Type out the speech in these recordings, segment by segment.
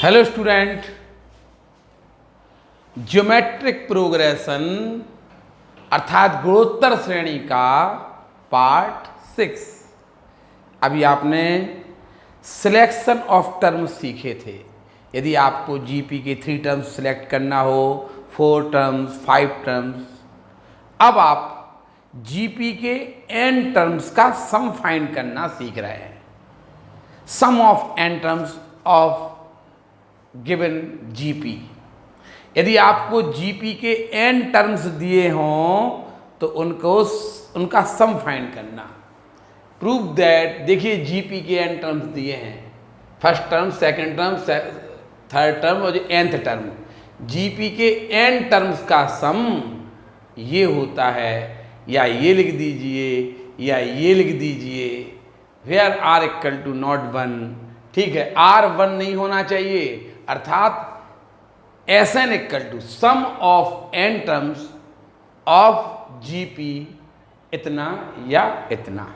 Hello student, geometric progression अर्थात गुणोत्तर श्रेणी का पार्ट 6। अभी आपने सिलेक्शन ऑफ टर्म्स सीखे थे। यदि आपको जीपी के 3 टर्म्स सिलेक्ट करना हो, 4 टर्म्स, 5 टर्म्स, अब आप जीपी के n टर्म्स का सम फाइंड करना सीख रहे हैं। Sum of n terms of given GP. यदि आपको जीपी के n टर्म्स दिए हों तो उनका सम फाइंड करना। प्रूव दैट, देखिए जीपी के n टर्म्स दिए हैं, first term, second term, third term और nth टर्म। जीपी के n टर्म्स का सम ये होता है, या ये लिख दीजिए या ये लिख दीजिए, where r equal to not 1। ठीक है, r 1 नहीं होना चाहिए, अर्थात Sn equal to sum of n terms of GP इतना या इतना।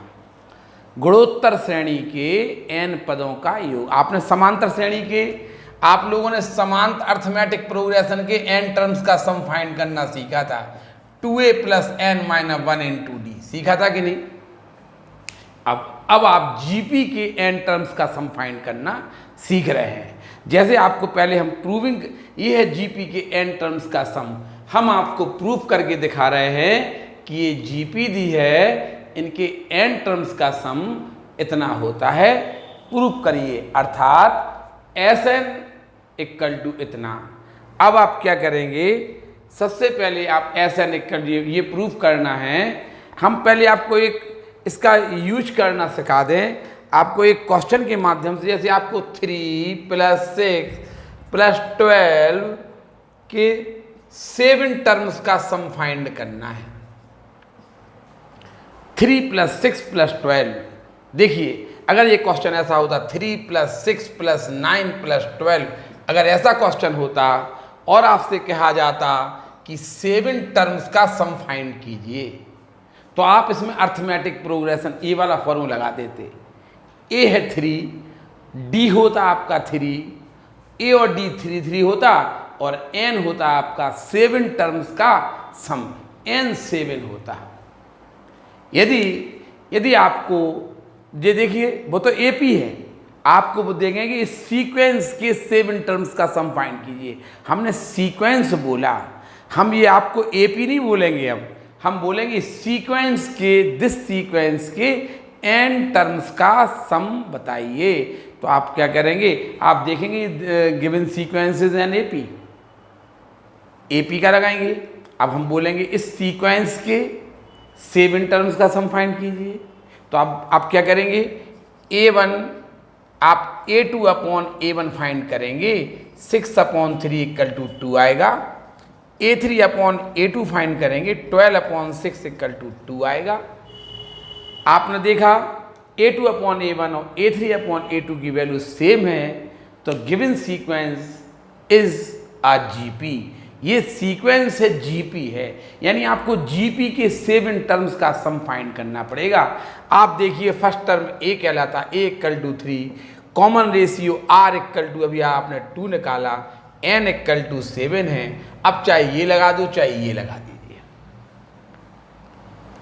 गुणोत्तर श्रेणी के n पदों का योग। आपने समांतर श्रेणी के, आप लोगों ने समांतर अर्थमेटिक प्रोग्रेशन के n टर्म्स का सम फाइंड करना सीखा था। 2a plus n minus 1 into D सीखा था कि नहीं? अब आप जीपी के n टर्म्स का सम फाइंड करना सीख रहे हैं। जैसे आपको पहले हम प्रूविंग, ये है जीपी के n टर्म्स का सम, हम आपको प्रूव करके दिखा रहे हैं कि ये जीपी दी है, इनके n टर्म्स का सम इतना होता है। प्रूव करिए, अर्थात Sn इक्वल टू इतना। अब आप क्या करेंगे, सबसे पहले आप Sn इक्वल टू ये प्रूव करना है। हम पहले आपको एक इसका यूज करना सिखा दें। आपको एक क्वेश्चन के माध्यम से, जैसे आपको 3 प्लस 6 प्लस 12 के 7 टर्म्स का सम फाइंड करना है। 3 प्लस 6 प्लस 12। देखिए, अगर ये क्वेश्चन ऐसा होता 3 प्लस 6 प्लस 9 प्लस 12, अगर ऐसा क्वेश्चन होता और आपसे कहा जाता कि 7 टर्म्स का सम फाइंड कीजिए, तो आप इसमें अर्थमेटिक प्रोग्रेशन ए वाला फॉर्मूला लगा देते। ए है 3, डी होता आपका 3, ए और डी 3 होता, और एन होता आपका 7 टर्म्स का सम, एन 7 होता। यदि आपको ये देखिए, वो तो एपी है, आपको वो देंगे कि इस सीक्वेंस के 7 टर्म्स का सम फाइंड कीजिए। हमने सीक्वेंस बोला, हम ये आपको एपी नहीं बोलेंगे, अब हम बोलेंगे सीक्वेंस के, दिस सीक्वेंस के n टर्म्स का सम बताइए। तो आप क्या करेंगे, आप देखेंगे गिवन सीक्वेंसेस एन एपी का लगाएंगे। अब हम बोलेंगे इस सीक्वेंस के 7 टर्म्स का सम फाइंड कीजिए। तो आप क्या करेंगे, a1 आप a2 अपॉन a1 फाइंड करेंगे, 6 अपॉन 3 इक्वल टू 2 आएगा। a3 अपॉन a2 फाइंड करेंगे, 12 अपॉन 6 इक्वल टू 2 आएगा। आपने देखा a2 अपॉन a1 और a3 अपॉन a2 की वैल्यू सेम है, तो given sequence is a GP. ये सीक्वेंस है, जीपी है, यानी आपको जीपी के 7 टर्म्स का सम फाइंड करना पड़ेगा। आप देखिए, फर्स्ट टर्म a कहलाता, a equal to 3, common ratio r equal to, अभी आपने 2 निकाला, n इक्वल टू 7 है। अब चाहे ये लगा दो चाहे ये लगा दीजिए।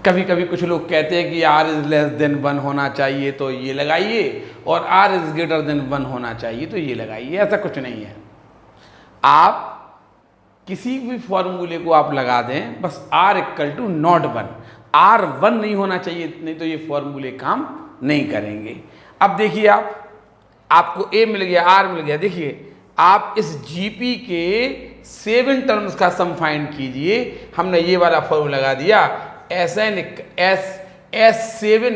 कभी कभी कुछ लोग कहते हैं कि r इज लेस देन 1 होना चाहिए तो ये लगाइए, और r इज ग्रेटर देन 1 होना चाहिए तो ये लगाइए। ऐसा कुछ नहीं है, आप किसी भी फॉर्मूले को आप लगा दें, बस r equal to not 1, r 1 नहीं होना चाहिए, नहीं तो ये फॉर्मूले काम नहीं करेंगे। अब देखिए, आपको a मिल गया, r मिल गया। देखिए, आप इस जीपी के 7 टर्म्स का सम फाइंड कीजिए। हमने ये वाला फॉर्मूला लगा दिया, S7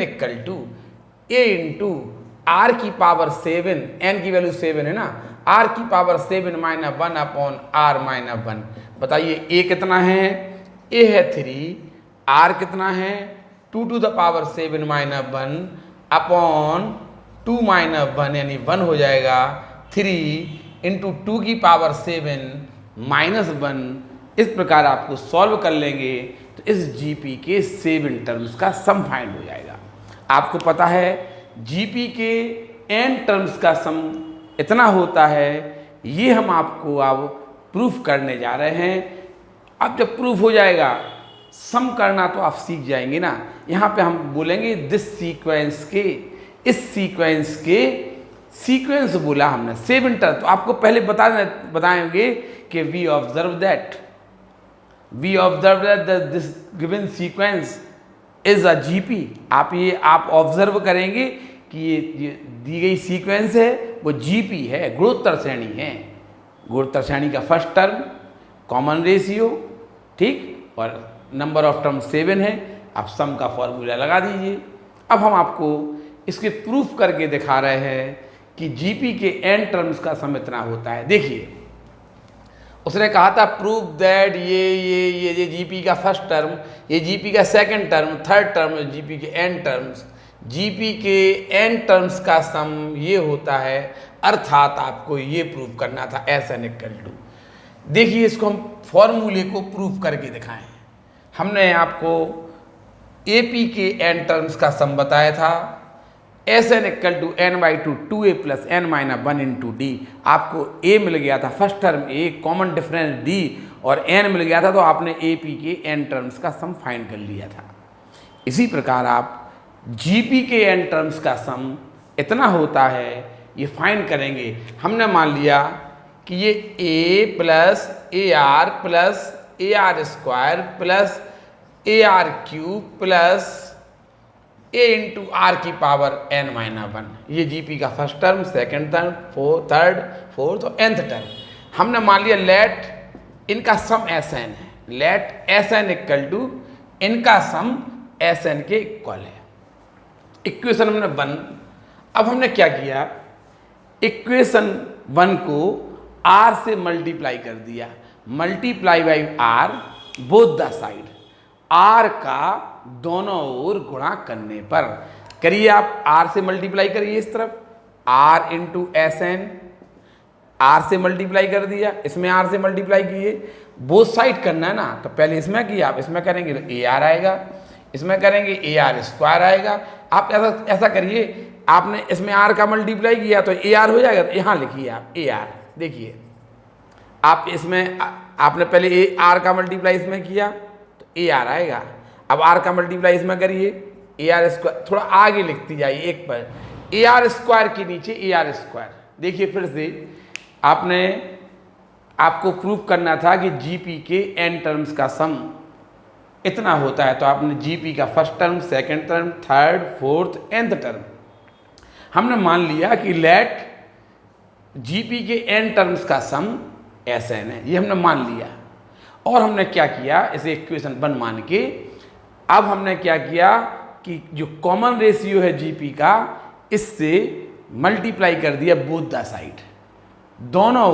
equal to a into r की पावर 7, n की वैल्यू 7 है ना, r की power 7 minus 1 upon r minus 1। बताइए a कितना है, a है 3, r कितना है 2 to the power 7 minus 1 upon 2 minus 1, यानी 1 हो जाएगा। 3 इंटू 2 की पावर 7 माइनस 1। इस प्रकार आपको सॉल्व कर लेंगे तो इस जीपी के 7 टर्म्स का सम फाइंड हो जाएगा। आपको पता है जीपी के n टर्म्स का सम इतना होता है ये हम आपको अब प्रूफ करने जा रहे हैं। अब जब प्रूफ हो जाएगा, सम करना तो आप सीख जाएंगे ना। यहाँ पे हम बोलेंगे दिस सीक्वेंस के, इस सीक्वेंस के, सीक्वेंस बोला हमने 7 टर्म, तो आपको पहले बताएंगे कि we observe that this given sequence is a GP. आप ऑब्जर्व करेंगे कि ये दी गई सीक्वेंस है वो जीपी है, गुणोत्तर श्रेणी है। गुणोत्तर श्रेणी का फर्स्ट टर्म कॉमन रेशियो, ठीक, और नंबर ऑफ टर्म 7 है। अब सम का फॉर्मूला लगा दीजिए। अब हम आपको इसके प्रूफ करके दिखा रहे हैं कि जीपी के n टर्म्स का सम इतना होता है। देखिए, उसने कहा था प्रूव दैट ये जीपी का फर्स्ट टर्म, ये जीपी का second term, third term, GP के n टर्म्स, जीपी के n टर्म्स का सम ये होता है। अर्थात आपको ये प्रूव करना था Sn = 2। देखिए, इसको हम फॉर्मूले को प्रूव करके दिखाएं। हमने आपको AP के n टर्म्स का सम बताया था। Sn = n/2 2a + n - 1 × d। आपको a मिल गया था, first term a, common difference d, और n मिल गया था, तो आपने AP के n टर्म्स का सम फाइंड कर लिया था। इसी प्रकार आप GP के n टर्म्स का सम इतना होता है, ये फाइंड करेंगे। हमने मान लिया कि ये a + AR + AR² + AR³ + a × r⁻n-1, ये जीपी का first term, second term, third, fourth और nth टर्म। हमने मान लिया लेट इनका सम Sn है, लेट Sn = इनका सम Sn के इक्वल है। इक्वेशन हमने 1। अब हमने क्या किया, इक्वेशन 1 को r से मल्टीप्लाई कर दिया, multiply by r both the side, r का दोनों ओर गुणा करने पर। करिए, आप r से मल्टीप्लाई करिए इस तरफ, r × Sn, r से मल्टीप्लाई कर दिया, इसमें r से मल्टीप्लाई किए, बोथ साइड करना है ना, तो पहले इसमें किया, आप इसमें करेंगे तो AR आएगा, इसमें करेंगे AR² आएगा। आप ऐसा करिए, आपने इसमें r का मल्टीप्लाई किया तो AR हो जाएगा, तो यहाँ लिखिए आप AR। देखिए, आप इसमें आपने पहले r का मल्टीप्लाई इसमें किया तो AR आएगा। अब r का मल्टीप्लाई इसमें करिए, AR², थोड़ा आगे लिखती जाइए एक पर, AR² के नीचे AR²। देखिए, फिर से आपको प्रूफ करना था कि जीपी के n टर्म्स का सम इतना होता है, तो आपने जीपी का first term, second term, third, fourth, nth term हमने मान लिया कि लेट जीपी के n टर्म्स का सम Sn है, ये हमने मान लिया। और हमने क्या किया, इसे इक्वेशन 1 मान के अब हमने क्या किया कि जो कॉमन रेशियो है जीपी का, इससे मल्टीप्लाई कर दिया बोथ द साइड, दोनों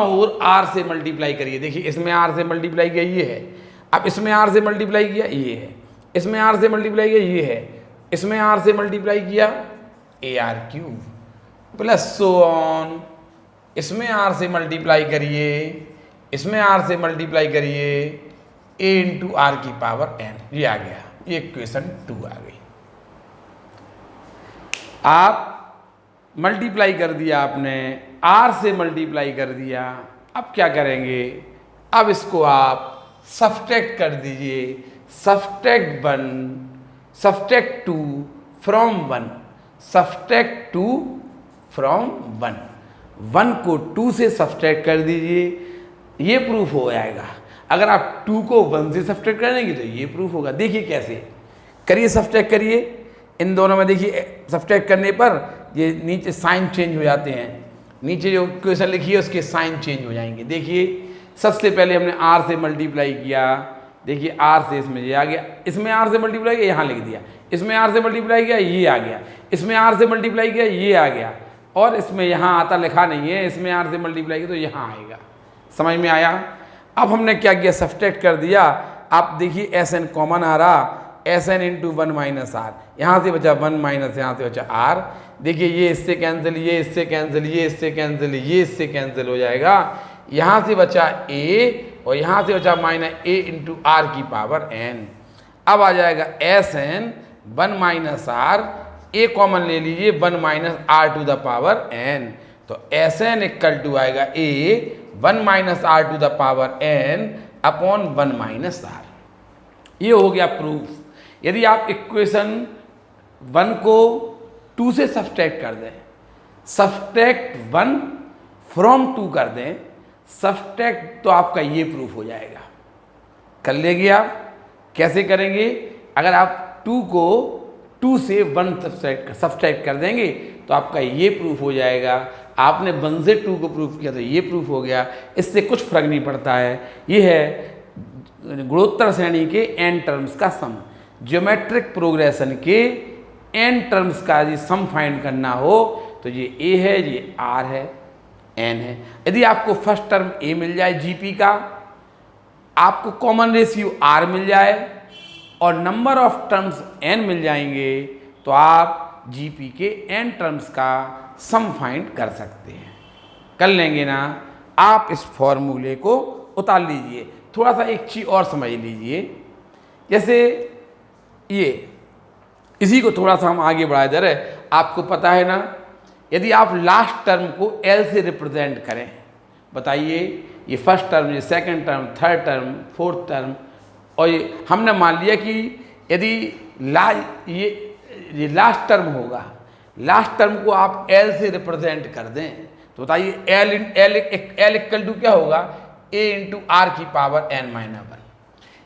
ओर r से मल्टीप्लाई करिए। देखिए, इसमें r से मल्टीप्लाई किया ये है, अब इसमें r से मल्टीप्लाई किया ये है, इसमें r से मल्टीप्लाई किया ये है, इसमें r से मल्टीप्लाई किया AR³ प्लस सो ऑन, इसमें r से मल्टीप्लाई करिए, इसमें r से मल्टीप्लाई करिए, a × r⁻n, ये आ गया, ये इक्वेशन 2 आ गई। आप मल्टीप्लाई कर दिया, आपने r से मल्टीप्लाई कर दिया। अब क्या करेंगे, अब इसको आप सब्ट्रैक्ट कर दीजिए, सब्ट्रैक्ट 2 फ्रॉम 1, सब्ट्रैक्ट 2 फ्रॉम 1, 1 को 2 से सब्ट्रैक्ट कर दीजिए, ये प्रूफ हो जाएगा। अगर आप 2 को 1 से सब्ट्रैक्ट करेंगे तो ये प्रूफ होगा। देखिए कैसे करिए, सब्ट्रैक्ट करिए इन दोनों में। देखिए, सब्ट्रैक्ट करने पर ये नीचे साइन चेंज हो जाते हैं, नीचे जो क्वेश्चन लिखी है उसके साइन चेंज हो जाएंगे। देखिए, सबसे पहले हमने r से मल्टीप्लाई किया, देखिए r से इसमें ये आ गया, इसमें r से मल्टीप्लाई किया यहाँ लिख दिया, इसमें r से मल्टीप्लाई किया ये आ गया, इसमें r से मल्टीप्लाई किया ये आ गया, और इसमें यहाँ आता लिखा नहीं है, इसमें r से मल्टीप्लाई किया तो यहाँ आएगा। समझ में आया? अब हमने क्या किया, सब्ट्रैक्ट कर दिया। आप देखिए Sn कॉमन आ रहा, Sn × 1 - r, यहाँ से बचा 1 माइनस यहाँ से बचा r। देखिए, ये इससे कैंसिल, ये इससे कैंसिल, ये इससे कैंसिल, ये इससे कैंसिल हो जाएगा। यहाँ से बचा a और यहाँ से बचा -a × r⁻n। अब आ जाएगा Sn 1 - r, a कॉमन ले लीजिए, 1 - r⁻n। तो एस एन इक्वल टू आएगा a 1 minus r to the power n upon 1 minus r. ये हो गया प्रूफ। यदि आप इक्वेशन 1 को 2 से सब्सट्रैक्ट कर दें, सब्सट्रैक्ट 1 फ्रॉम 2 कर दें, सब्सट्रैक्ट, तो आपका ये प्रूफ हो जाएगा। कर लेंगे आप? कैसे करेंगे? अगर आप 2 को 2 से 1 सब्सट्रैक्ट कर देंगे तो आपका ये प्रूफ हो जाएगा। आपने 1 से 2 को प्रूफ किया तो ये प्रूफ हो गया। इससे कुछ फर्क नहीं पड़ता है। ये है गुणोत्तर श्रेणी के n टर्म्स का सम। ज्योमेट्रिक प्रोग्रेशन के n टर्म्स का यदि सम फाइंड करना हो तो ये a है, ये r है, n है। यदि आपको फर्स्ट टर्म a मिल जाए gp का, आपको कॉमन रेशियो r मिल जाए और नंबर ऑफ टर्म्स n मिल जाएंगे तो आप gp के n टर्म्स का सम फाइंड कर सकते हैं। कर लेंगे ना? आप इस फॉर्मूले को उतार लीजिए। थोड़ा सा एक चीज़ और समझ लीजिए, जैसे ये, इसी को थोड़ा सा हम आगे बढ़ा दे रहे। आपको पता है ना, यदि आप लास्ट टर्म को L से रिप्रेजेंट करें, बताइए, ये फर्स्ट टर्म, ये second term, third term, fourth term, और ये हमने मान लिया कि यदि ये लास्ट टर्म होगा, लास्ट टर्म को आप L से रिप्रेजेंट कर दें तो बताइए L इक्वल टू क्या होगा? A इंटू आर की पावर n माइनस 1।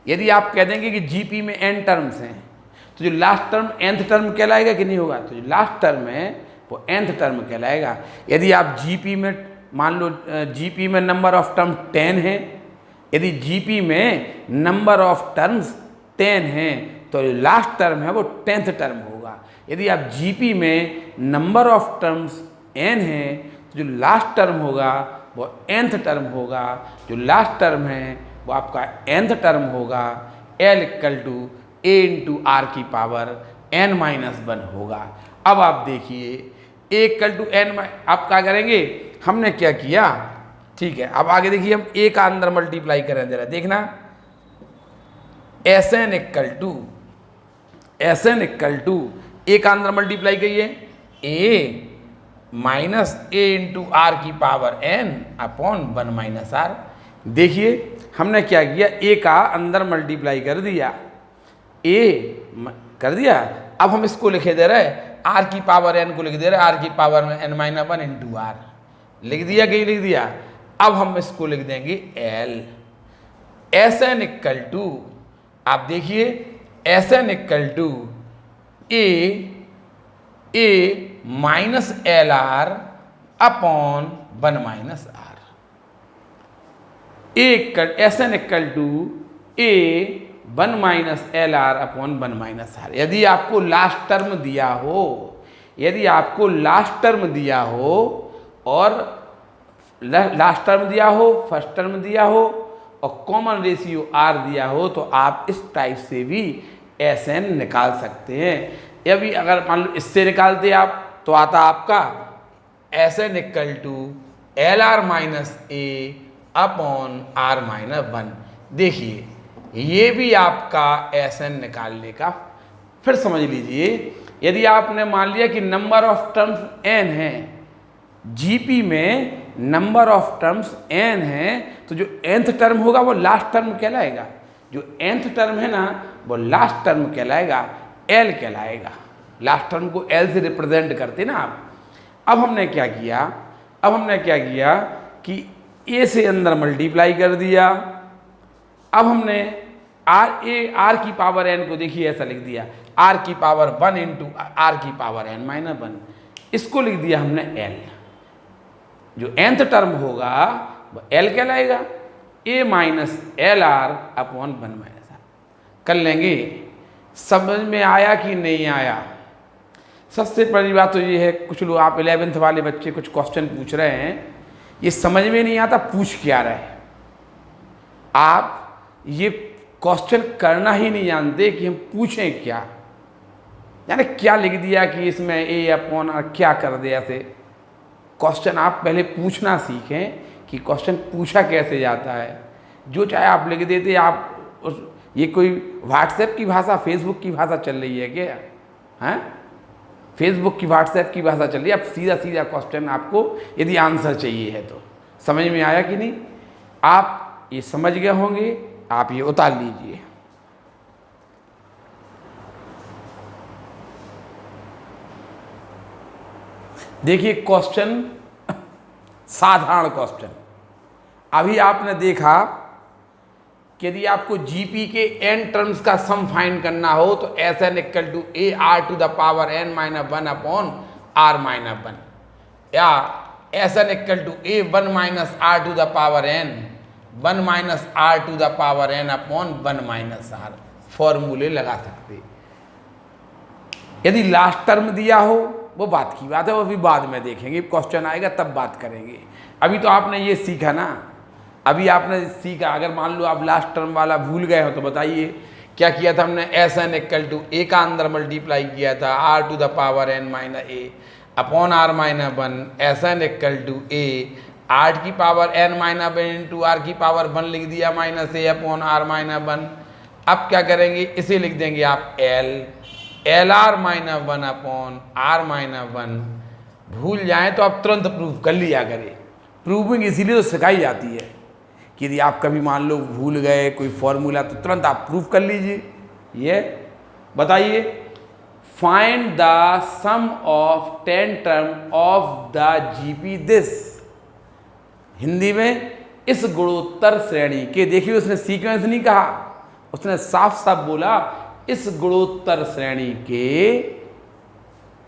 यदि आप कह देंगे कि GP में n टर्म्स हैं तो जो लास्ट टर्म nth टर्म कहलाएगा कि नहीं होगा? तो जो लास्ट टर्म है वो nth टर्म कहलाएगा। यदि आप GP में, मान लो GP में नंबर ऑफ टर्म 10 है, यदि GP में नंबर ऑफ टर्म्स 10 हैं तो जो लास्ट टर्म है वो 10th टर्म होगा। यदि आप GP में नंबर ऑफ टर्म्स n हैं तो जो लास्ट टर्म होगा वो nth टर्म होगा। जो लास्ट टर्म है वो आपका nth टर्म होगा। L equal to A into are की पावर n माइनस 1 होगा। अब आप देखिए A इक्वल टू n, आप क्या करेंगे? हमने क्या किया, ठीक है, अब आगे देखिए, हम A का अंदर मल्टीप्लाई करें जरा, देखना, S N equal to A का अंदर मल्टीप्लाई करिए, A minus A into are की power n upon 1 minus R. देखिए हमने क्या किया, A का अंदर मल्टीप्लाई कर दिया, A कर दिया। अब हम इसको लिखे दे रहे, r की पावर n को लिख दे रहे, r की पावर में n माइनस 1 इंटू आर लिख दिया कि लिख दिया। अब हम इसको लिख देंगे L। S N equal to, आप देखिए, s N equal to A minus l r upon 1 minus r. S N equal to A 1 minus l r upon 1 minus r. यदि आपको लास्ट टर्म दिया हो, यदि आपको लास्ट टर्म दिया हो और लास्ट टर्म दिया हो, फर्स्ट टर्म दिया हो और कॉमन रेशियो r दिया हो तो आप इस टाइप से भी एस एन निकाल सकते हैं। यदि अगर मान लो इससे निकालते आप तो आता आपका s N equal to l r minus a upon r minus 1। देखिए ये भी आपका एस एन निकालने का, फिर समझ लीजिए, यदि आपने मान लिया कि नंबर ऑफ टर्म्स n है, GP में नंबर ऑफ टर्म्स n है तो जो nth टर्म होगा वो लास्ट टर्म कहलाएगा। जो nth टर्म है ना वो लास्ट टर्म कहलाएगा, L कहलाएगा। लास्ट टर्म को L से रिप्रेजेंट करते ना आप। अब हमने क्या किया कि A से अंदर मल्टीप्लाई कर दिया। अब हमने R की पावर n को देखिए ऐसा लिख दिया, R की पावर 1 इंटू आर की पावर n माइनस 1, इसको लिख दिया हमने L। जो nth टर्म होगा वो L कहलाएगा, A minus l r upon 1 minus r. कर लेंगे। समझ में आया कि नहीं आया? सबसे पहली बात तो ये है, कुछ लोग, आप 11th वाले बच्चे कुछ क्वेश्चन पूछ रहे हैं, ये समझ में नहीं आता पूछ क्या रहे। आप ये क्वेश्चन करना ही नहीं जानते कि हम पूछें क्या, यानी क्या लिख दिया कि इसमें A अपॉन आर क्या कर दिया ऐसे। क्वेश्चन आप पहले पूछना सीखें कि क्वेश्चन पूछा कैसे जाता है। जो चाहे आप लिख देते, आप ये कोई व्हाट्सएप की भाषा, फेसबुक की भाषा चल रही है क्या? हैं? फेसबुक की व्हाट्सएप की भाषा चल रही है। अब सीधा सीधा क्वेश्चन आपको यदि आंसर चाहिए है तो समझ में आया कि नहीं? आप ये समझ गए होंगे, आप ये उतार लीजिए। देखिए क्वेश्चन, साधारण क्वेश्चन। अभी आपने देखा कि यदि आपको जीपी के n टर्म्स का सम फाइंड करना हो तो Sn equal to a r to the power n minus one upon r minus one, या Sn equal to a one minus r to the power n one minus r to the power n upon one minus r, फॉर्मूले लगा सकते। यदि last term दिया हो वो बात की बात है, वो भी बाद में देखेंगे, क्वेश्चन आएगा तब बात करेंगे। अभी तो आपने ये सीखा ना, अभी आपने सीखा। अगर मान लो आप लास्ट टर्म वाला भूल गए हो तो बताइए क्या किया था हमने। Sn इक्वल टू ए का अंदर मल्टीप्लाई किया था r to the power n minus a upon r minus one, Sn equal to a r की power n minus one into are की पावर वन लिख दिया minus a upon r minus one. अब क्या करेंगे, इसे लिख देंगे आप l r minus one upon r minus one. भूल जाएं तो आप तुरंत प्रूफ कर लिया करें। प्रूविंग इसीलिए तो सिखाई जाती है कि यदि आप कभी मान लो भूल गए कोई फॉर्मूला तो तुरंत आप प्रूफ कर लीजिए। ये बताइए, find the sum of 10 term of the GP this. Hindi में इस गुणोत्तर श्रेणी के, देखिए उसने सीक्वेंस नहीं कहा, उसने साफ साफ बोला इस गुणोत्तर श्रेणी के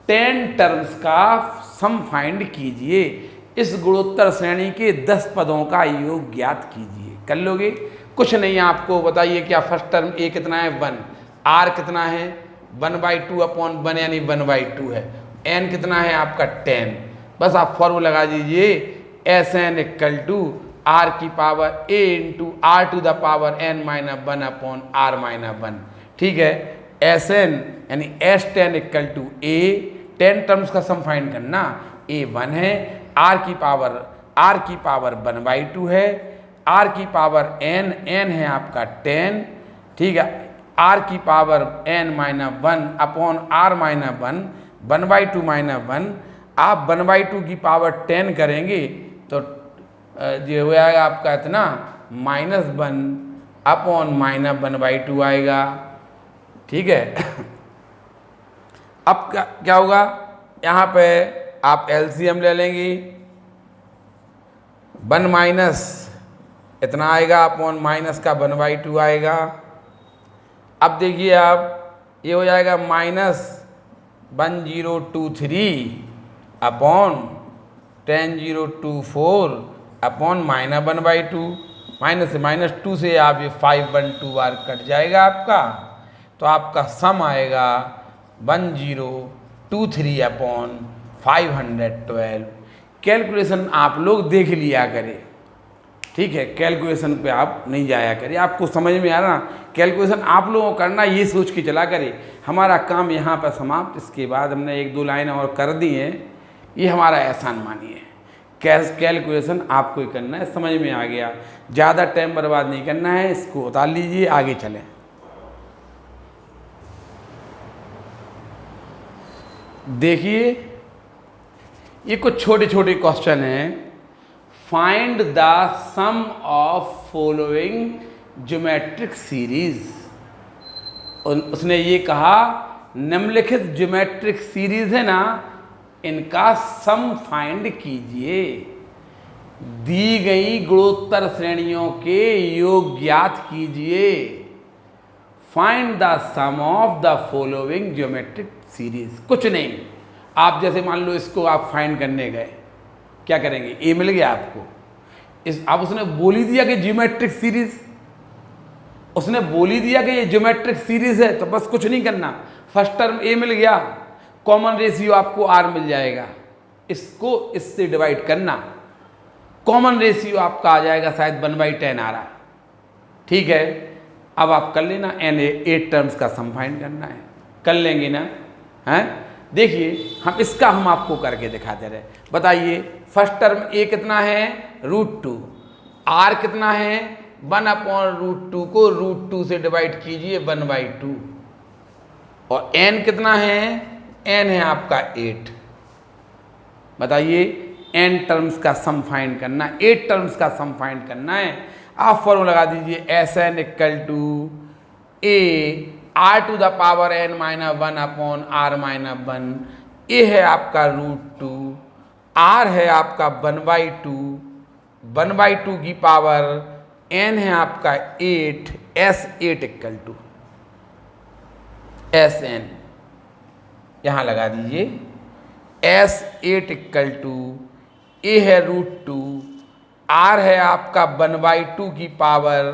10 टर्म्स का सम फाइंड कीजिए। इस गुणोत्तर श्रेणी के 10 पदों का योग ज्ञात कीजिए। कर लोगे? कुछ नहीं, आपको बताइए क्या फर्स्ट टर्म ए कितना है 1, आर कितना है 1/2 अपॉन 1 यानी 1/2 है, एन कितना है आपका 10। बस आप फॉर्मूला लगा दीजिए Sn इक्वल टू आर की power a into r to the power n minus one upon r minus one. ठीक है, Sn यानी S10 equal to A, 10 terms का सम फाइंड करना, ए 1 है, आर की पावर 1/2 है, आर की पावर n है आपका 10। ठीक है, आर की power n minus one upon r minus one, 1/2 minus one. आप 1/2 की पावर 10 करेंगे तो ये हो जाएगा आपका इतना -1 अपॉन -1/2 आएगा। ठीक है, अब क्या होगा, यहाँ पे आप एलसीएम ले लेंगी, 1 माइनस इतना आएगा अपॉन माइनस का 1/2 आएगा। अब देखिए आप ये हो जाएगा -1023 अपॉन 10024 अपॉन -1/2। माइनस से -2 से आप ये 512 बार कट जाएगा आपका, तो आपका सम आएगा 1023 अपॉन 512। कैलकुलेशन आप लोग देख लिया करें, ठीक है, कैलकुलेशन पे आप नहीं जाया करें। आपको समझ में आ रहा, कैलकुलेशन आप लोगों को करना ये सोच के चला करें। हमारा काम यहाँ पर समाप्त। इसके बाद हमने 1-2 लाइन और कर दी हैं, ये हमारा एहसान मानिए। कैलकुलेशन आपको ही करना है, समझ में आ गया, ज़्यादा टाइम बर्बाद नहीं करना है। इसको उतार लीजिए, आगे चलें। देखिए ये कुछ छोटे छोटे क्वेश्चन हैं। Find the sum of following geometric series. उसने ये कहा निम्नलिखित ज्योमेट्रिक सीरीज है ना, इनका सम फाइंड कीजिए। दी गई गुणोत्तर श्रेणियों के योग ज्ञात कीजिए। Find the sum of the following geometric series. कुछ नहीं, आप जैसे मान लो इसको आप फाइंड करने गए, क्या करेंगे, ए मिल गया आपको, अब उसने बोल ही दिया कि ज्योमेट्रिक सीरीज, उसने बोल ही दिया कि ये ज्योमेट्रिक सीरीज है, तो बस कुछ नहीं करना। फर्स्ट टर्म ए मिल गया, कॉमन रेशियो आपको आर मिल जाएगा, इसको इससे डिवाइड करना, कॉमन रेशियो आपका आ जाएगा शायद 1/10 आ रहा। ठीक है, अब आप कर लेना, एन 8 टर्म्स का सम फाइंड करना है, कर लेंगे ना, हैं। देखिए हम इसका हम आपको करके दिखा दे रहे। बताइए फर्स्ट टर्म ए कितना है √2, आर कितना है 1/√2 को √2 से डिवाइड कीजिए 1/2, और एन कितना है, n है आपका 8। बताइए n टर्म्स का सम फाइंड करना, 8 टर्म्स का सम फाइंड करना है। आप फॉर्मूला लगा दीजिए Sn equal to a r to the power n minus 1 upon r minus 1। a है आपका √2, r है आपका 1/2 की पावर n है आपका 8, S8 इक्वल टू Sn यहाँ लगा दीजिए S8 इक्वल टू a है √2, r है आपका 1/2 की power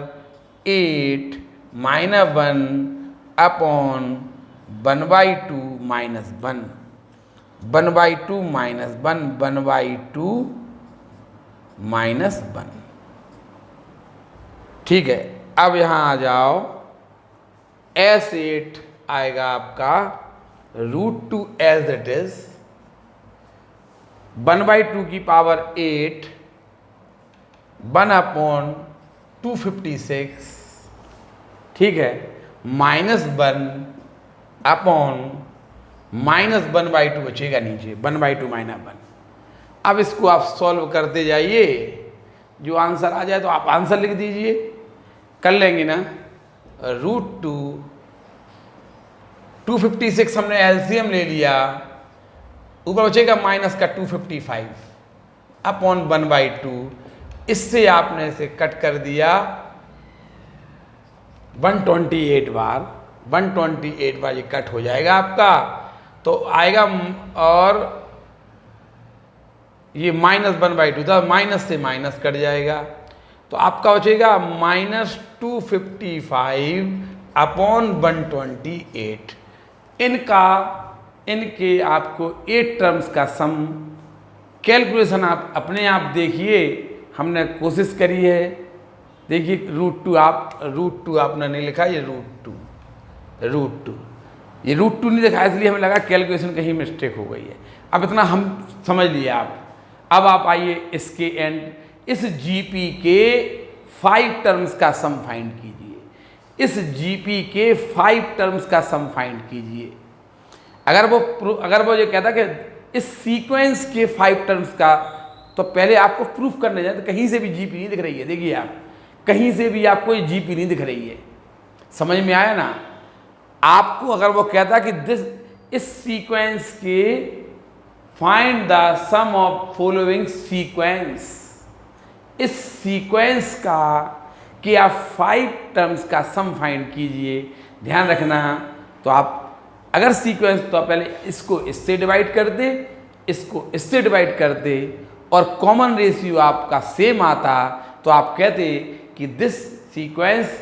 8 minus 1 upon 1/2 minus 1, 1/2 minus 1, 1/2 minus 1। ठीक है, अब यहाँ आ जाओ, S8 आएगा आपका √2 एज इट इज 1/2 की पावर 8 1 अपॉन 256, ठीक है, माइनस 1 अपॉन माइनस 1/2 बचेगा नीचे, 1/2 माइनस 1। अब इसको आप सॉल्व करते जाइए, जो आंसर आ जाए तो आप आंसर लिख दीजिए, कर लेंगे ना। √2 256 हमने एलसीएम ले लिया, ऊपर बचेगा माइनस का 255 अपॉन 1/2। इससे आपने इसे कट कर दिया 128 बार, 128 बार ये कट हो जाएगा आपका, तो आएगा, और ये माइनस 1/2 था, माइनस से माइनस कट जाएगा, तो आपका बचेगा माइनस 255 अपॉन 128। इनके आपको 8 टर्म्स का सम कैलकुलेशन आप अपने आप देखिए, हमने कोशिश करी है। देखिए √2 आपने नहीं लिखा, ये √2 ये √2 नहीं लिखा, इसलिए हमें लगा कैलकुलेशन कहीं मिस्टेक हो गई है। अब इतना हम समझ लिए आप। अब आप आइए इसके एंड, इस जीपी के 5 टर्म्स का सम फाइंड कीजिए, इस जीपी के 5 टर्म्स का सम फाइंड कीजिए। अगर वो ये कहता कि इस सीक्वेंस के 5 टर्म्स का, तो पहले आपको प्रूफ करने जाए तो कहीं से भी जीपी नहीं दिख रही है। देखिए आप, कहीं से भी आपको ये जीपी नहीं दिख रही है, समझ में आया ना। आपको अगर वो कहता कि इस सीक्वेंस के find the sum of following sequence, इस सीक्वेंस का कि आप 5 टर्म्स का सम फाइंड कीजिए। ध्यान रखना, तो आप अगर सीक्वेंस, तो आप पहले इसको इससे डिवाइड कर दे, इसको इससे डिवाइड कर दे, और कॉमन रेशियो आपका सेम आता, तो आप कहते कि this sequence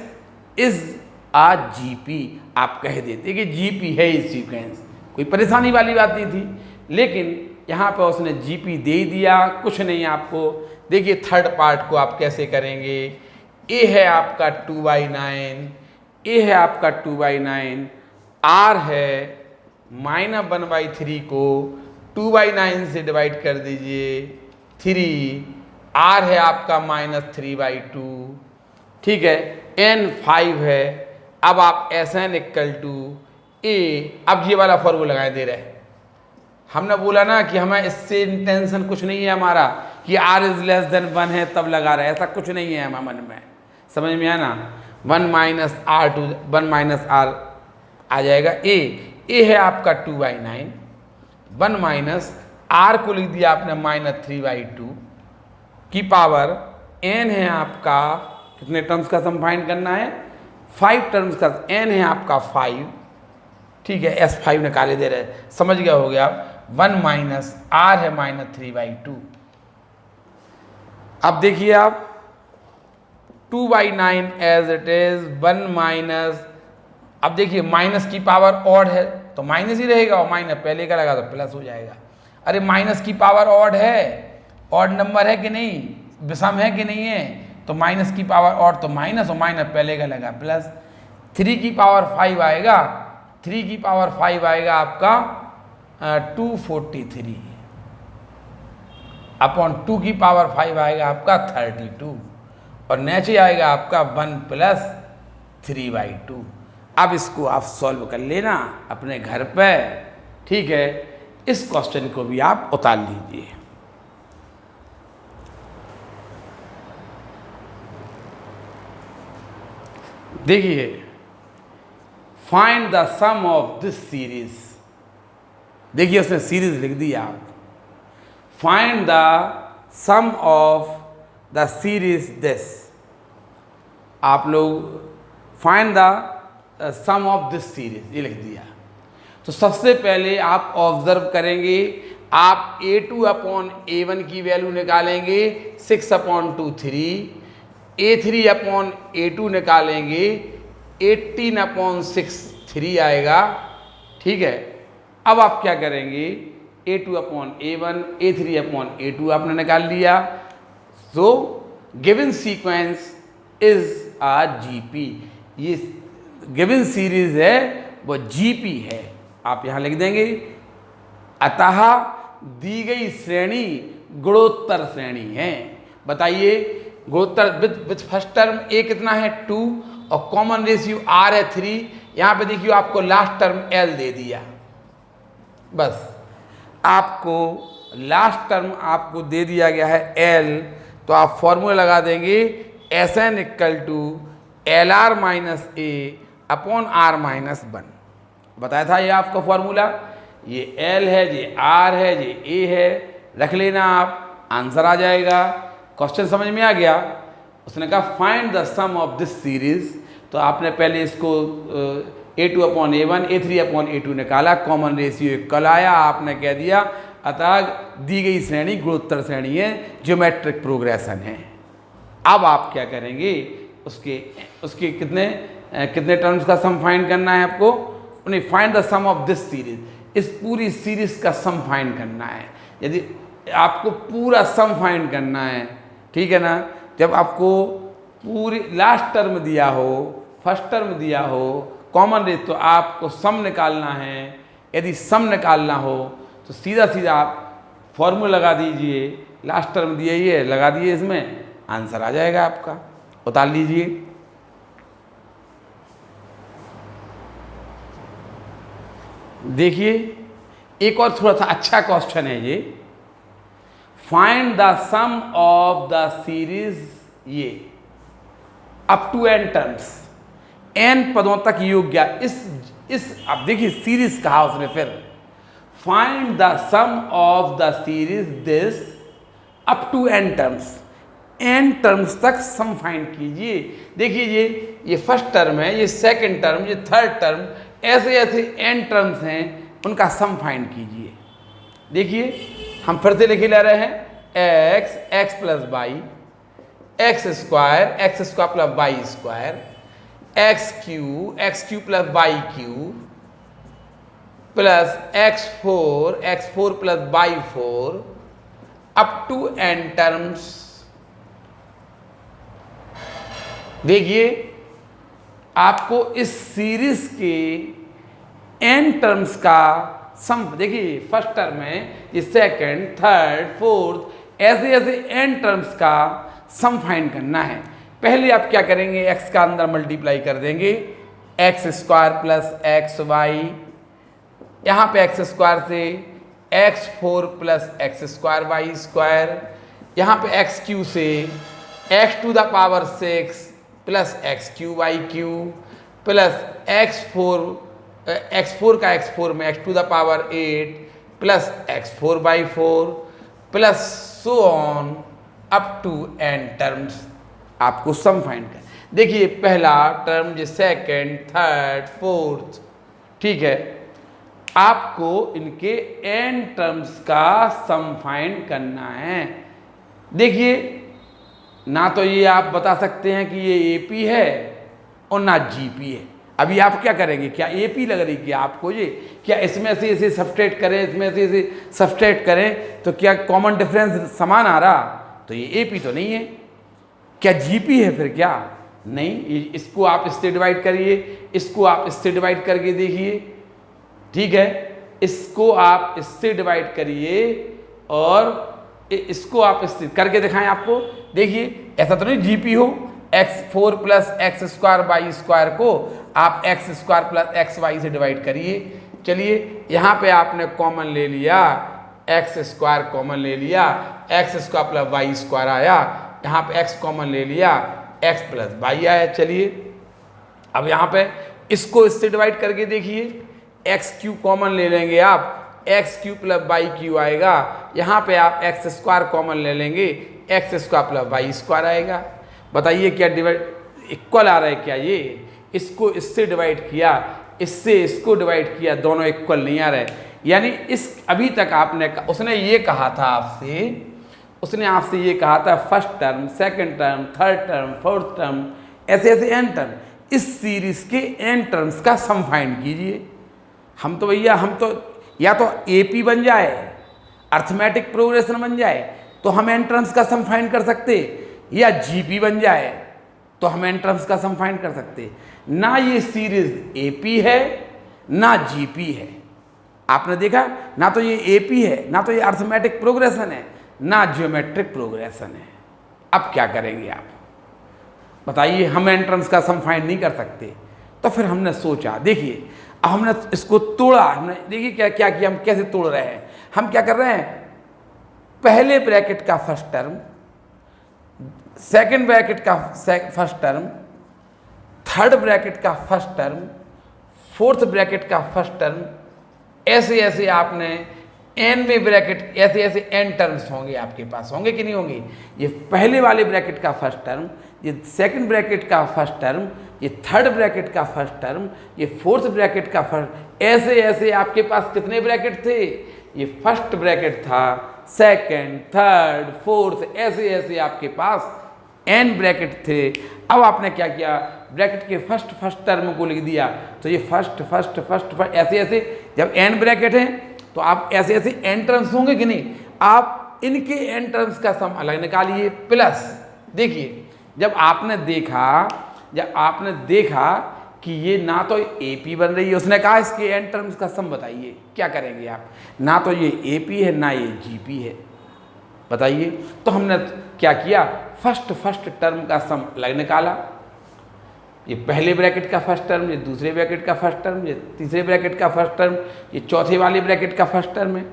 is a GP. आप कह देते कि जीपी है ये सीक्वेंस, कोई परेशानी वाली बात नहीं थी। लेकिन यहाँ पर उसने जीपी दे ही दिया, कुछ नहीं आपको। देखिए थर्ड पार्ट को आप कैसे करेंगे। ए है आपका 2/9, ए है आपका 2/9, आर है माइनस 1/3 को 2/9 से डिवाइड कर दीजिए 3, आर है आपका माइनस 3/2, ठीक है, एन 5 है। अब आप Sn इक्वल टू ए, अब ये वाला फॉर्मूला लगाए दे रहे। हमने बोला ना कि हमें इससे इंटेंशन कुछ नहीं है हमारा कि r इज लेस देन 1 है तब लगा रहे, ऐसा कुछ नहीं है हमारे मन में, समझ में आया ना। 1 माइनस r आ जाएगा। ए है आपका 2/9, 1 माइनस r को लिख दिया आपने माइनस 3/2 की पावर n है आपका, कितने टर्म्स का सम फाइंड करना है, 5 टर्म्स का, n है आपका 5, ठीक है, S5 निकाले दे रहे, समझ गया हो गया। 1 माइनस r है माइनस 3/2। अब देखिए आप 2/9 एज इट इज 1 माइनस, अब देखिए माइनस की पावर ऑड है तो माइनस ही रहेगा, और माइनस पहले का लगा तो प्लस हो जाएगा। अरे माइनस की पावर ऑड है, ऑड नंबर है कि नहीं, विषम है कि नहीं है, तो माइनस की पावर ऑड तो माइनस, और माइनस पहले का लगा प्लस। 3 की पावर 5 आएगा, 3 की पावर 5 आएगा आपका 243 अपॉन 2 की पावर 5 आएगा आपका 32, और नीचे आएगा आपका 1 प्लस 3/2। अब इसको आप सॉल्व कर लेना अपने घर पे, ठीक है, इस क्वेश्चन को भी आप उतार लीजिए। देखिए, find the sum of this series. देखिए उसने सीरीज लिख दी आप। Find the sum of the series this. आप लोग find the sum of this series ये लिख दिया। तो सबसे पहले आप ऑब्जर्व करेंगे, आप a2 अपॉन a1 की वैल्यू निकालेंगे 6 अपॉन 2 3, a3 अपॉन a2 निकालेंगे 18 अपॉन 6 3 आएगा। ठीक है, अब आप क्या करेंगे, a2 upon a1 a3 upon a2 आपने निकाल लिया। So given sequence is a GP. ये गिवन सीरीज है वो जीपी है, आप यहां लिख देंगे। अतः दी गई श्रेणी गुणोत्तर श्रेणी है। बताइए, गुणोत्तर विथ फर्स्ट टर्म ए कितना है 2 और कॉमन रेशियो आर है 3। यहां पे देखिए आपको लास्ट टर्म एल दे दिया। बस आपको लास्ट टर्म आपको दे दिया गया है एल, तो आप फॉर्मूला लगा देंगे s N equal to l r minus a upon r minus 1। बताया था ये आपका फॉर्मूला। ये एल है, ये आर है, ये ए है, रख लेना आप, आंसर आ जाएगा। क्वेश्चन समझ में आ गया। उसने कहा find the sum of this series. तो आपने पहले इसको a2 upon a1 a3 upon a2 निकाला, कॉमन रेशियो इक्वल आया, आपने कह दिया अतः दी गई श्रेणी गुणोत्तर श्रेणी है, ज्योमेट्रिक प्रोग्रेशन है। अब आप क्या करेंगे, उसके कितने टर्म्स का सम फाइंड करना है आपको। नहीं, find the sum of this series, इस पूरी सीरीज का सम फाइंड करना है। यदि आपको पूरा सम फाइंड करना है, ठीक है ना, जब आपको पूरी लास्ट टर्म दिया हो, फर्स्ट टर्म दिया हो, कॉमन रेस, तो आपको सम निकालना है। यदि सम निकालना हो तो सीधा सीधा आप फॉर्मूला लगा दीजिए, लास्ट टर्म दिए ये लगा दिए, इसमें आंसर आ जाएगा आपका। उतार लीजिए। देखिए एक और थोड़ा सा अच्छा क्वेश्चन है ये। Find the sum of the series ये up to n terms, n पदों तक योग्य। इस अब देखिए सीरीज कहा उसने, फिर find the sum of the series this up to n terms, n terms तक सम फाइंड कीजिए। देखिए ये फर्स्ट टर्म है, ये सेकंड टर्म, ये थर्ड टर्म, ऐसे ऐसे n टर्म्स हैं, उनका सम फाइंड कीजिए। देखिए हम फिर से लिखे ले रहे हैं x plus y, x square plus y square, x cube plus y cube plus x four plus y 4 up to n terms. देखिए आपको इस सीरीज के n टर्म्स का सम, देखिए फर्स्ट टर्म है, ये सेकंड, थर्ड, फोर्थ, ऐसे ऐसे n टर्म्स का सम फाइंड करना है। पहले आप क्या करेंगे, x का अंदर मल्टीप्लाई कर देंगे, x square plus x y, यहाँ पे एक्स स्क्वायर से x4 plus x square y square, यहाँ पे एक्स क्यू से x to the power 6 plus x cube y cube plus x4 का x4 में x to the power 8 plus x4 by 4 plus so on up to n terms. आपको sum find कर, देखिए पहला term, ये second, third, fourth, ठीक है, आपको इनके n टर्म्स का सम फाइंड करना है। देखिए ना तो ये आप बता सकते हैं कि ये AP है और ना GP है। अभी आप क्या करेंगे, क्या AP लग रही क्या आपको ये, क्या इसमें से इसे सब्सट्रैक्ट करें, इसमें से इसे सब्सट्रैक्ट करें तो क्या कॉमन डिफरेंस समान आ रहा, तो ये AP तो नहीं है। क्या GP है फिर क्या, नहीं, इसको आप इससे डिवाइड करिए, इसको आप इससे डिवाइड करके देखिए, ठीक है, इसको आप इससे डिवाइड करिए और इसको आप इससे करके दिखाएं आपको। देखिए ऐसा तो नहीं GP हो, x4 plus x square y square को आप x square plus x y से डिवाइड करिए, चलिए यहाँ पे आपने कॉमन ले लिया, एक्स स्क्वायर कॉमन ले लिया, x square plus y square आया, यहाँ पे एक्स कॉमन ले लिया, एक्स प्लस वाई आया। चलिए अब यहाँ पे इसको इससे डिवाइड करके देखिए, एक्स क्यू कॉमन ले लेंगे आप, x cube plus y cube आएगा, यहाँ पे आप एक्स स्क्वायर कॉमन ले लेंगे, x square plus y square आएगा। बताइए क्या डिवाइड इक्वल आ रहा है क्या? ये इसको इससे डिवाइड किया, इससे इसको डिवाइड किया, दोनों इक्वल नहीं आ रहे। यानी इस अभी तक आपने उसने ये कहा था आपसे, उसने आपसे ये कहा था first term, second term, third term, fourth term, ऐसे ऐसे एन टर्म, इस सीरीज के एन टर्म्स का सम फाइंड कीजिए। हम तो भैया हम तो या तो एपी बन जाए, अर्थमेटिक प्रोग्रेशन बन जाए तो हम एन टर्म्स का सम फाइंड कर सकते, या जीपी बन जाए तो हम एन टर्म्स का सम फाइंड कर सकते। ना ये सीरीज एपी है ना जीपी है, आपने देखा ना तो ये एपी है, ना तो ये अर्थमेटिक प्रोग्रेशन है, ना ज्योमेट्रिक प्रोग्रेशन है। अब क्या करेंगे आप बताइए? हम एन टर्म्स का सम फाइंड नहीं कर सकते। तो फिर हमने सोचा, देखिए अब हमने इसको तोड़ा, हमने देखिए क्या क्या किया, हम कैसे तोड़ रहे हैं। हम क्या कर रहे हैं, पहले ब्रैकेट का फर्स्ट टर्म, सेकंड ब्रैकेट का फर्स्ट टर्म, थर्ड ब्रैकेट का फर्स्ट टर्म, फोर्थ ब्रैकेट का फर्स्ट टर्म, ऐसे ऐसे आपने एन में ब्रैकेट, ऐसे ऐसे एन टर्म्स होंगे आपके पास, होंगे कि नहीं होंगे? ये पहले वाले ब्रैकेट का फर्स्ट टर्म, ये सेकंड ब्रैकेट का फर्स्ट टर्म, ये थर्ड ब्रैकेट का फर्स्ट टर्म, ये फोर्थ ब्रैकेट का फर्स्ट, ऐसे ऐसे आपके पास कितने ब्रैकेट थे? ये फर्स्ट ब्रैकेट था, सेकंड, थर्ड, फोर्थ, ऐसे ऐसे आपके पास एन ब्रैकेट थे। अब आपने क्या किया, ब्रैकेट के फर्स्ट टर्म को लिख दिया, तो ये फर्स्ट ऐसे ऐसे, जब एन ब्रैकेट है तो आप ऐसे ऐसे एन टर्म्स होंगे कि नहीं? आप इनके एन टर्म्स का सम अलग निकालिए, प्लस देखिए जब आपने देखा कि ये ना तो एपी बन रही है, उसने कहा इसके एन टर्म्स का सम बताइए। क्या करेंगे आप? ना तो ये एपी है ना ये जीपी है, बताइए। तो हमने क्या किया, फर्स्ट टर्म का सम अलग निकाला, ये पहले ब्रैकेट का फर्स्ट टर्म, ये दूसरे ब्रैकेट का फर्स्ट टर्म, ये तीसरे ब्रैकेट का फर्स्ट टर्म, ये चौथे वाले ब्रैकेट का फर्स्ट टर्म है।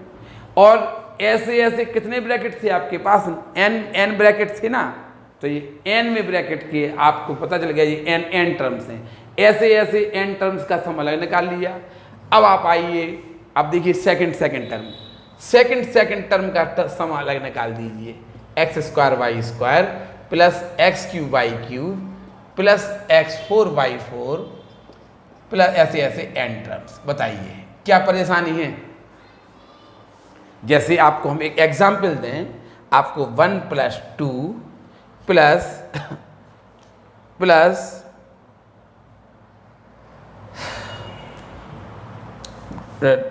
और ऐसे ऐसे कितने ब्रैकेट थे आपके पास? एन ब्रैकेट थे ना, तो ये एन में ब्रैकेट के आपको पता चल गया ये एन टर्म्स हैं, ऐसे ऐसे एन टर्म्स का सम अलग निकाल लिया। अब आप आइए, अब देखिए सेकंड टर्म का सम अलग निकाल दीजिए, x square y square plus x cube y cube plus x4 y4 plus ऐसे ऐसे एन टर्म्स। बताइए क्या परेशानी है? जैसे आपको हम एक एग्जाम्पल दें, आपको 1 + 2 प्लस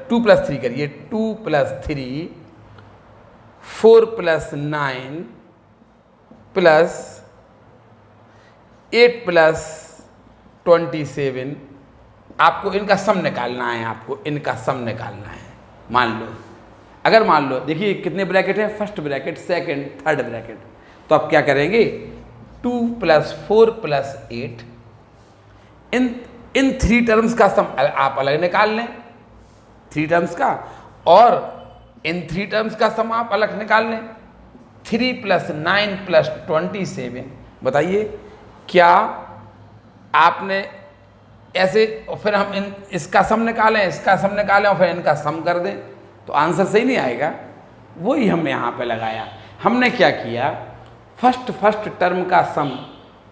2 + 3 करिए, 2 + 3 4 + 9 प्लस 8 + 27, आपको इनका सम निकालना है, आपको इनका सम निकालना है। मान लो देखिए कितने ब्रैकेट है, first bracket, second, third bracket, तो आप क्या करेंगे, 2 + 4 + 8, इन 3 टर्म्स का सम आप अलग निकाल लें, 3 टर्म्स का, और इन 3 टर्म्स का सम आप अलग निकाल लें, 3 + 9 + 27। बताइए क्या आपने ऐसे, और फिर हम इसका सम निकालें, इसका सम निकालें और फिर इनका सम कर दें, तो आंसर सही नहीं आएगा। वही हमने यहाँ पे लगाया। हमने क्या किया, फर्स्ट टर्म का सम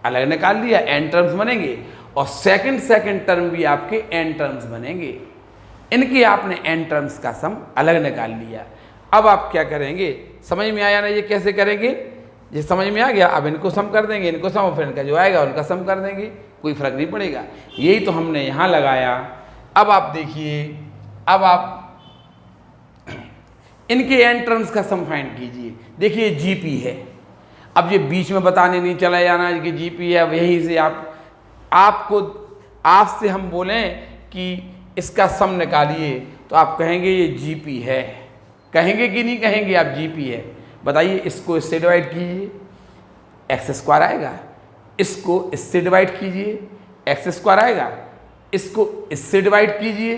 अलग निकाल लिया, एन टर्म्स बनेंगे, और सेकंड टर्म भी आपके एन टर्म्स बनेंगे, इनके आपने एन टर्म्स का सम अलग निकाल लिया। अब आप क्या करेंगे, समझ में आया ना ये कैसे करेंगे? ये समझ में आ गया। अब इनको सम कर देंगे, इनको सम, और फिर इनका जो आएगा उनका सम कर देंगे, कोई फर्क नहीं पड़ेगा। यही तो हमने यहाँ लगाया। अब आप देखिए, अब आप इनके एन टर्म्स का सम फाइंड कीजिए। देखिए जीपी है, अब ये बीच में बताने नहीं चला जाना कि जीपी है। अब यहीं से आपसे हम बोलें कि इसका सम निकालिए, तो आप कहेंगे ये जीपी है, कहेंगे कि नहीं कहेंगे आप जीपी है? बताइए, इसको इससे डिवाइड कीजिए, x² आएगा, इसको इससे डिवाइड कीजिए, x² आएगा, इसको इससे डिवाइड कीजिए,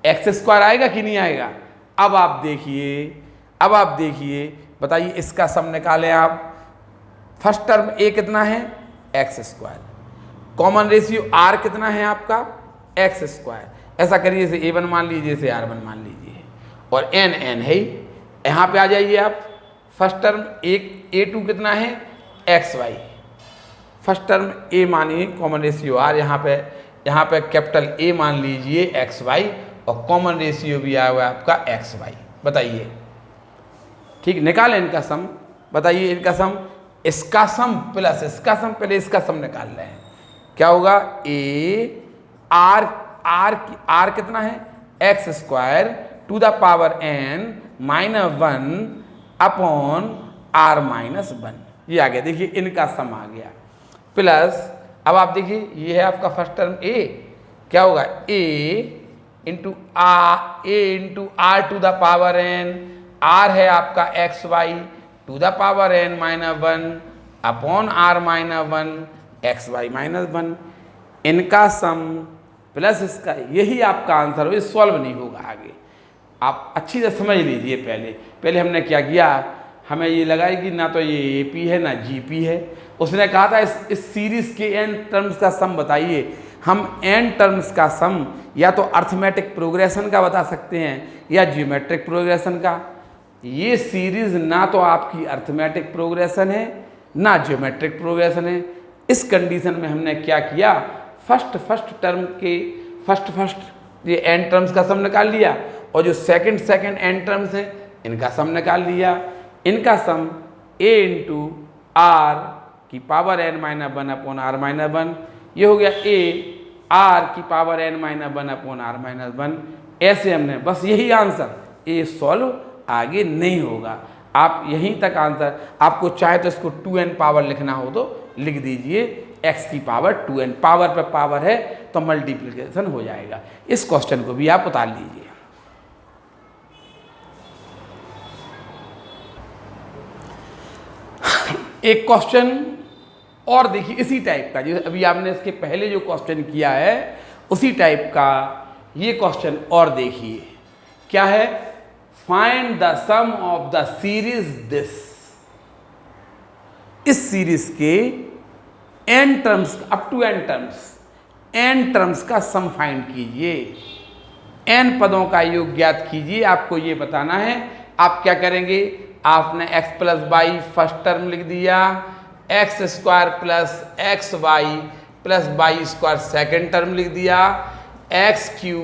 एक्स स्क्वायर आएगा कि नहीं आएगा। अब आप देखिए, बताइए इसका सम निकालें आप। फर्स्ट टर्म ए कितना है, x square, common ratio r कितना है आपका, एक्स स्क्वायर। ऐसा करिए, इसे a1 मान लीजिए, इसे r1 मान लीजिए, और n है ही। यहाँ पे आ जाइए आप, फर्स्ट टर्म a2 कितना है, x y. First term a मानिए, कॉमन रेशियो r, यहाँ पे कैपिटल A मान लीजिए एक्स वाई, और कॉमन रेशियो भी आया हुआ है आपका एक्स वाई। बताइए, ठीक, निकालें इनका सम। बताइए इनका सम, इसका सम प्लस इसका सम, पहले इसका सम निकाल रहे हैं। क्या होगा, आर कितना है, x square to the power n -1 upon r -1। ये आ गया, देखिए इनका सम आ गया। प्लस अब आप देखिए, ये है आपका फर्स्ट टर्म a, क्या होगा, a into r to the power n, r है आपका x y to the power n -1 upon r -1 x y -1। इनका सम प्लस इसका, यही आपका आंसर हो। ये सॉल्व नहीं होगा आगे, आप अच्छी से समझ लीजिए। पहले हमने क्या किया, हमें ये लगा कि ना तो ये AP है ना GP है। उसने कहा था इस सीरीज के n टर्म्स का सम बताइए। हम n टर्म्स का सम या तो अर्थमेटिक प्रोग्रेशन का बता सकते हैं या जियोमेट्रिक प्रोग्रेशन का। ये सीरीज ना तो आपकी अर्थमेटिक प्रोग्रेशन है ना जियोमेट्रिक प्रोग्रेशन है। इस कंडीशन में हमने क्या किया, फर्स्ट टर्म के फर्स्ट ये n टर्म्स का सम निकाल लिया, और जो सेकंड n टर्म्स हैं इनका सम निकाल लिया। इनका सम a इंटू आर की पावर n -1 अपॉन r -1, ये हो गया a r की पावर n -1 अपॉन r -1। ऐसे हमने, बस यही आंसर, ये सॉल्व आगे नहीं होगा। आप यहीं तक आंसर, आपको चाहे तो इसको 2n पावर लिखना हो तो लिख दीजिए, x की पावर 2n, पावर पे पावर है तो मल्टीप्लिकेशन हो जाएगा। इस क्वेश्चन को भी आप उतार लीजिए। एक क्वेश्चन और देखिए इसी टाइप का, जो अभी आपने इसके पहले जो क्वेश्चन किया है उसी टाइप का ये क्वेश्चन और देखिए। क्या है, find the sum of the series this. इस सीरीज के n terms, up to n terms का सम फाइंड कीजिए। n पदों का योग ज्ञात कीजिए। आपको ये बताना है। आप क्या करेंगे, आपने x plus y first term लिख दिया, x square plus x y plus y square second term लिख दिया, x cube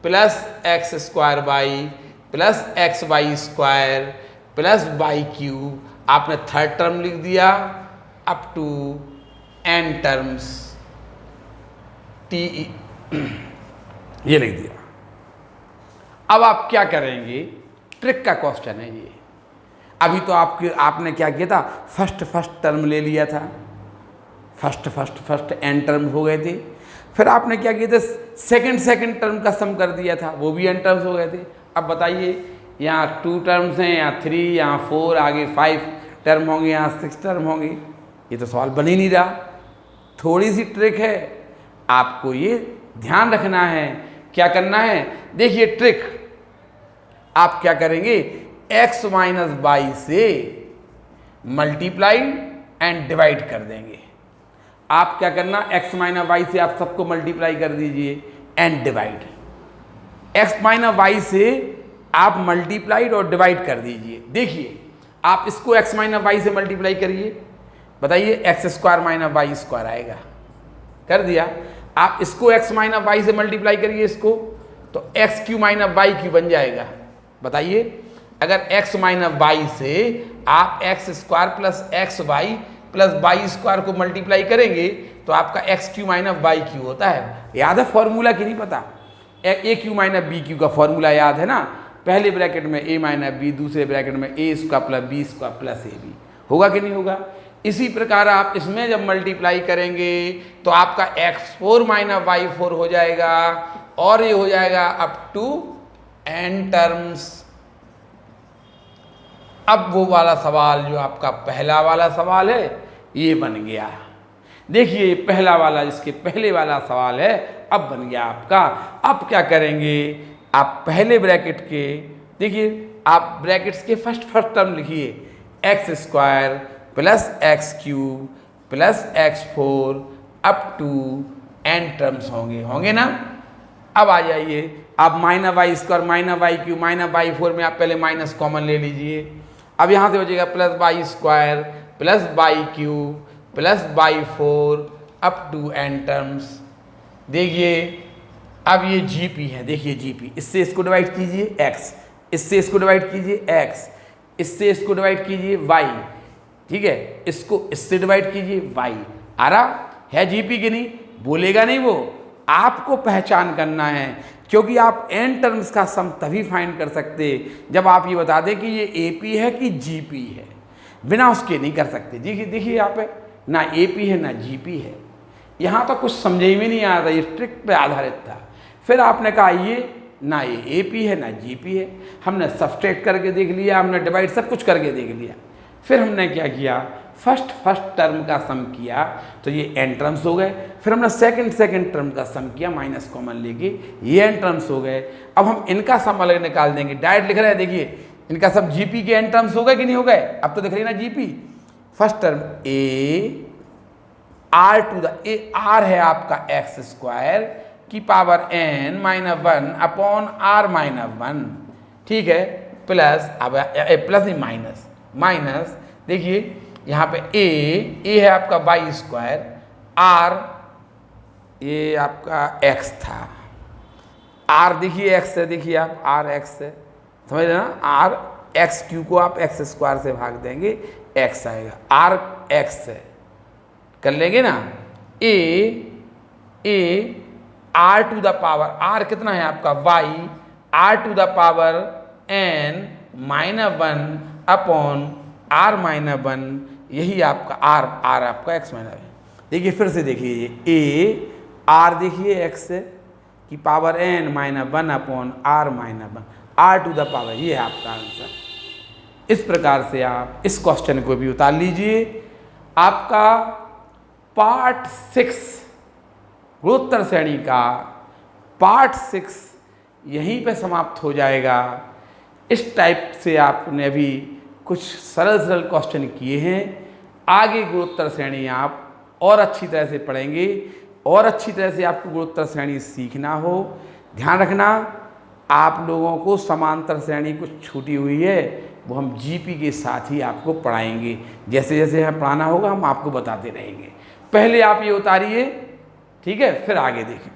plus x square y plus x y square plus y cube आपने थर्ड टर्म लिख दिया, अप टू n टर्म्स टी ये लिख दिया। अब आप क्या करेंगे, ट्रिक का क्वेश्चन है ये। अभी तो आपने क्या किया था, फर्स्ट टर्म ले लिया था, फर्स्ट n टर्म हो गए थे। फिर आपने क्या किया था, सेकंड टर्म का सम कर दिया था, वो भी n टर्म्स हो गए थे। अब बताइए, यहाँ 2 टर्म्स हैं, यहाँ 3, यहाँ 4, आगे 5 टर्म होंगे, यहाँ 6 टर्म होंगे। ये तो सवाल बन ही नहीं रहा। थोड़ी सी ट्रिक है, आपको ये ध्यान रखना है। क्या करना है, देखिए ट्रिक। आप क्या करेंगे, x माइनस वाई से मल्टीप्लाई एंड डिवाइड कर देंगे। आप क्या करना, x माइनस वाई से आप सबको मल्टीप्लाई कर दीजिए and divide. x minus y से आप मल्टीप्लाइड और डिवाइड कर दीजिए। देखिए, आप इसको x माइनस वाई से मल्टीप्लाई करिए, बताइए x square minus y square आएगा, कर दिया। आप इसको x माइनस वाई से मल्टीप्लाई करिए इसको, तो x cube minus y cube बन जाएगा। बताइए, अगर x माइनस वाई से आप x square plus x y plus y square को मल्टीप्लाई करेंगे तो आपका x cube minus y cube होता है। याद है फॉर्मूला कि नहीं पता, a Q minus b cube का फॉर्मूला याद है ना, पहले ब्रैकेट में a माइनस बी, दूसरे ब्रैकेट में a square plus b square plus a b, होगा कि नहीं होगा। इसी प्रकार आप इसमें जब मल्टीप्लाई करेंगे तो आपका x4 माइनस y4 हो जाएगा, और ये हो जाएगा अप टू n टर्म्स। अब वो वाला सवाल जो आपका पहला वाला सवाल है ये बन गया। देखिए पहला वाला, जिसके पहले वाला सवाल है अब बन गया आपका। अब क्या करेंगे, आप पहले ब्रैकेट के देखिए, आप ब्रैकेट्स के फर्स्ट टर्म लिखिए, x square plus x cube plus x four up to n terms होंगे ना। अब आ जाइए, आप minus y square minus y cube minus y four में आप पहले माइनस कॉमन ले लीजिए। अब यहाँ से हो जाएगा plus y square plus y cube plus y four up to n terms. देखिए अब ये जीपी है, देखिए जीपी, इससे इसको डिवाइड कीजिए एक्स, इससे इसको डिवाइड कीजिए एक्स, इससे इसको डिवाइड कीजिए वाई, ठीक है, इसको इससे डिवाइड कीजिए वाई। आ रहा है जीपी कि नहीं? बोलेगा नहीं वो, आपको पहचान करना है, क्योंकि आप एन टर्म्स का सम तभी फाइंड कर सकते जब आप ये बता दें कि ये एपी है कि जीपी है, बिना उसके नहीं कर सकते। देखिए यहाँ पे ना एपी है ना जीपी है, यहाँ तो कुछ समझे में नहीं आ रहा, ये ट्रिक पे आधारित था। फिर आपने कहा ये ना ये एपी है ना जीपी है, हमने सब्सट्रैक्ट करके देख लिया, हमने डिवाइड सब कुछ करके देख लिया। फिर हमने क्या किया, फर्स्ट टर्म का सम किया तो ये एन टर्म्स हो गए। फिर हमने सेकंड टर्म का सम किया माइनस कॉमन लेके, ये एन टर्म्स हो गए। अब हम इनका सम अलग निकाल देंगे, डायरेक्ट लिख रहे हैं, देखिए इनका सब जीपी के एन टर्म्स हो गए कि नहीं हो गए? अब तो दिख रही है ना GP. First term a r to the a, r है आपका एक्स स्क्वायर की power n minus one upon r minus one, ठीक है, प्लस, अब प्लस नहीं माइनस, देखिए यहाँ पे ए है आपका वाई स्क्वायर, आर ये आपका एक्स था, आर देखिए एक्स है, देखिए आप आर एक्स है, समझ रहे ना, आर एक्स क्यू को आप एक्स स्क्वायर से भाग देंगे, एक्स आएगा, आर एक्स है, कर लेंगे ना। A r to the power, r कितना है आपका y, r to the power n minus one upon r minus one, यही आपका आर आपका एक्स माइनस वन। देखिए फिर से देखिए, ये ए आर देखिए एक्स की power n minus one upon r minus one, r to the power, ये है आपका आंसर। इस प्रकार से आप इस क्वेश्चन को भी उतार लीजिए। आपका पार्ट 6 गुणोत्तर श्रेणी का पार्ट 6 यहीं पे समाप्त हो जाएगा। इस टाइप से आपने अभी कुछ सरल क्वेश्चन किए हैं। आगे गुणोत्तर श्रेणी आप और अच्छी तरह से पढ़ेंगे, और अच्छी तरह से आपको गुणोत्तर श्रेणी सीखना हो, ध्यान रखना आप लोगों को समांतर श्रेणी कुछ छूटी हुई है, वो हम जीपी के साथ ही आपको पढ़ाएंगे। जैसे जैसे हमें पढ़ाना होगा हम आपको बताते रहेंगे। पहले आप ये उतारिए, ठीक है, फिर आगे देखें।